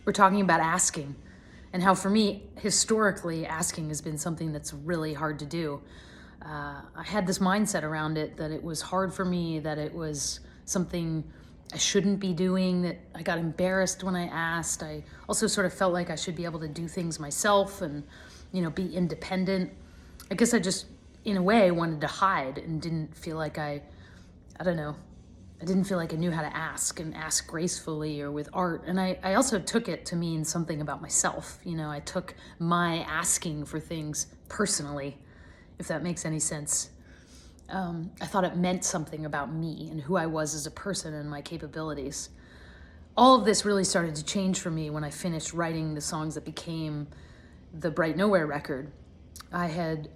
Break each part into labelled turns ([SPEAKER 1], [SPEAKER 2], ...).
[SPEAKER 1] we're talking about asking, and how for me, historically, asking has been something that's really hard to do. I had this mindset around it that it was hard for me, that it was something I shouldn't be doing, that I got embarrassed when I asked. I also sort of felt like I should be able to do things myself and, be independent. I guess I just, in a way, wanted to hide and didn't feel like I don't know, I didn't feel like I knew how to ask and ask gracefully or with art. And I also took it to mean something about myself. I took my asking for things personally, if that makes any sense. I thought it meant something about me and who I was as a person and my capabilities. All of this really started to change for me when I finished writing the songs that became the Bright Nowhere record. I had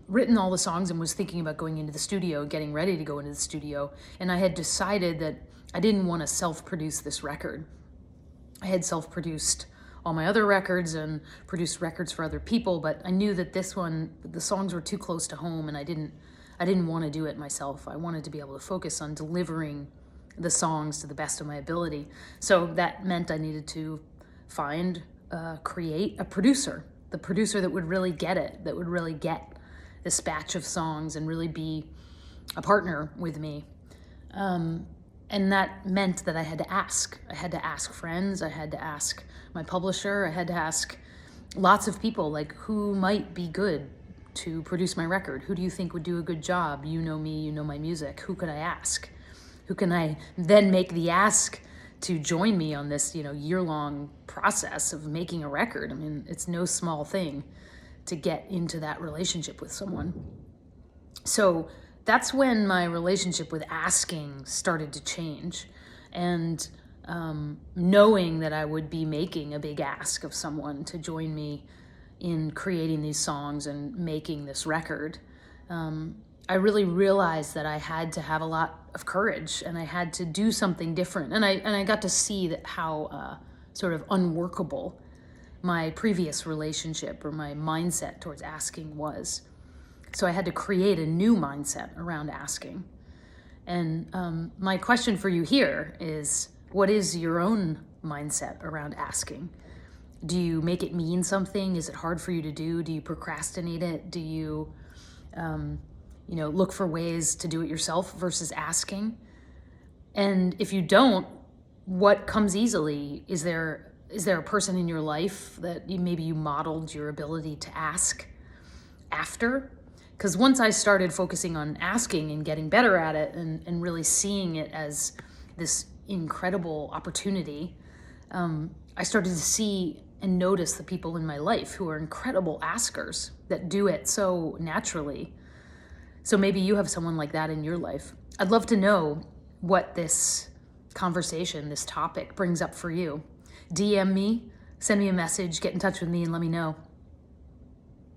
[SPEAKER 1] written all the songs and was thinking about going into the studio, getting ready to go into the studio, and I had decided that I didn't want to self-produce this record. I had self-produced all my other records and produced records for other people, but I knew that this one, the songs were too close to home, and I didn't want to do it myself. I wanted to be able to focus on delivering the songs to the best of my ability. So that meant I needed to create a producer, the producer that would really get it, that would really get this batch of songs and really be a partner with me. And that meant that I had to ask. I had to ask friends. I had to ask my publisher. I had to ask lots of people, like, who might be good to produce my record? Who do you think would do a good job? You know me, you know my music. Who could I ask? Who can I then make the ask to join me on this, year-long process of making a record? I mean, it's no small thing to get into that relationship with someone. So that's when my relationship with asking started to change. And knowing that I would be making a big ask of someone to join me in creating these songs and making this record, I really realized that I had to have a lot of courage and I had to do something different. And I got to see that how sort of unworkable my previous relationship or my mindset towards asking was. So I had to create a new mindset around asking. And my question for you here is, what is your own mindset around asking? Do you make it mean something? Is it hard for you to do? Do you procrastinate it? Do you, look for ways to do it yourself versus asking? And if you don't, what comes easily? Is there a person in your life that maybe you modeled your ability to ask after? Because once I started focusing on asking and getting better at it and really seeing it as this incredible opportunity, I started to see and notice the people in my life who are incredible askers that do it so naturally. So maybe you have someone like that in your life. I'd love to know what this conversation, this topic brings up for you. DM me, send me a message, get in touch with me and let me know.